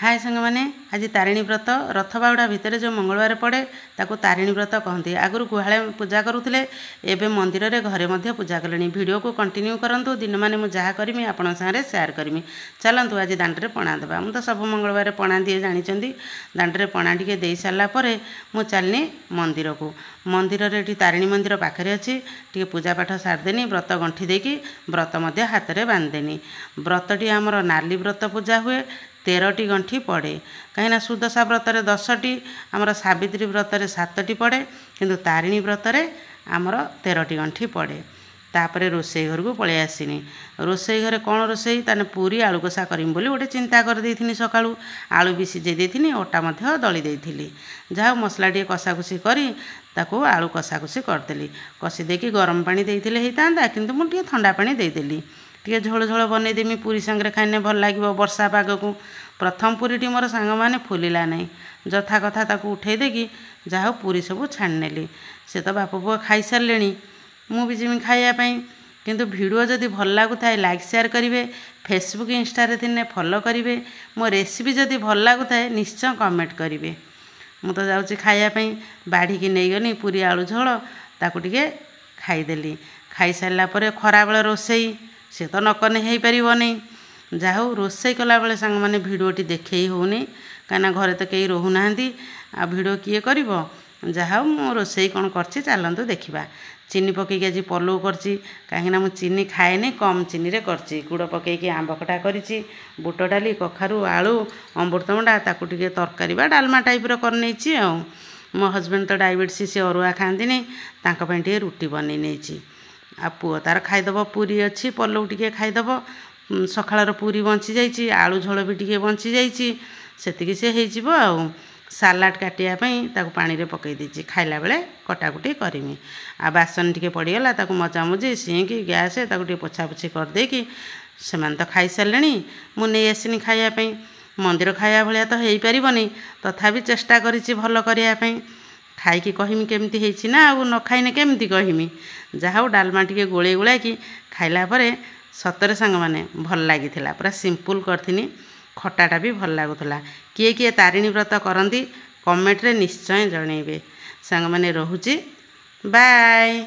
हाय सांग मैंने आज तारिणी व्रत रथ बाहुड़ा भितर जो मंगलवार पड़े ताकू तारिणी व्रत कहते। आगुरी गुहाळे पूजा करुले एवं मंदिर रे घरे मध्य पूजा कले। वीडियो को कंटिन्यू करंतु दिन माने मु जहाँ करमी आपण सारे शेयर करमी। चलतु आज दांडे पणा देवा। मु तो सब मंगलवार पणा दिए जानी। दांडे पणा टी दे सारा मु चलनी मंदिर को। मंदिर रे तारिणी मंदिर पाखे अच्छी टी पूजा पाठ सारदेनी व्रत गंठी देकी व्रत मध्य हाथ में बांधदेनी। व्रतटी आमर नाली व्रत पूजा हुए 13टी गंठी पड़े कहीं सुदशा व्रत 10टी आमर सावित्री व्रत 7टी पड़े किंतु तारिणी व्रत आमर 13टी गंठी पड़े। तापर रोसई घर को पलि आसनी। रोसई घरे कौन रोसई ताने पूरी आलू कषा करमी बोली गोटे चिंता कर देथिनी। सकाळू आलू भी सिझे देथिनी अटा मध्य दली देथिली। जहाँ मसला टी कषाकुषि करी ताकू आलू कषाकुषि करदेली। कषि देकी गरम पानी देइथिले हेइतांदा किंतु मु टिके ठंडा पानी देइदेली। टिके झोल झोल बनईदेमी पूरी संगे खाइने भल लगे वर्षा पाग को। प्रथम पूरीटी मोर सांग माने फुलिला नहीं जथा कथा ताकू उठे देकी जहा पूरी सब छाणनेली। से तो बाप पुआ खाई सारे मु भी जिमी खाइबापी। किंतु वीडियो जदि भल लगुए लाइक शेयर करेंगे, फेसबुक इंस्टा रे फॉलो करेंगे, मो रेसिपी जदि भल लगुए निश्चय कमेंट करेंगे। मु तो जाऊँगी खाइबापी। बाढ़ी की नहीं गनी पूरी आलू झोल ताकू टिके खाईदेली। खाई सारा खरा बेले रोसई से तो नकने हो पारनी। जा हो रोसई कला बेले सांग माने वीडियोटी देखई होनी कहीं घरे तो कहीं रोना आ वीडियो किए कर। जहा मो रोसई कौन करछि चलतु देखा। चीनी पकईकि आज पलौ करछि कहीं मु चीनी खाएनी कम चीनी रे करछि। गुड़ पकईकि आंब खटा करिछि। बुट डाली कखारु आलू अमृतभंडा ताकू टिके तरकारी बा डालमा टाइप रो कर नेछि। मो हजबैंड तो डायबिटीज से अरुआ खाआंतीनी तांको पई टिके रुटी बनै नेछि। आ पुओ तार खाईदेव पूरी अच्छी पलौ टिके खाईदेव। सकाळर पूरी बंची जाइए आलू झोल भी टिके बंची जाइए सेतिकी से हेजिबो। आ सालाड काटिया पई ताकू पानी रे पकई देछि खाइला बेले कटाकुटी करमी। आ बासन टिके पड़ीगला ताकू मजामुजी सिंकी गैस ताकू टिके पोछापोछि कर देकी सेमान तो खाई सारलेनी। मु नहीं आसिनी खाइबापी। मंदिर खाइबा भलिया तो हेई परिबनी तथापि चेष्टा करिछि भल करियापी। खाइकी कहमी केमती हेछि ना आ न खाइने केमती कहमी। जहा डालमा टिके गोले गोलाकी खाइला परे सतरे सांग माने भल लागिथिला। पूरा सिंपल करथिनी। खटाटा भी भल लागुथला। किए किए तारिणी व्रत करंती कमेंट रे निश्चय जणैबे। सांग माने रहुची बाय।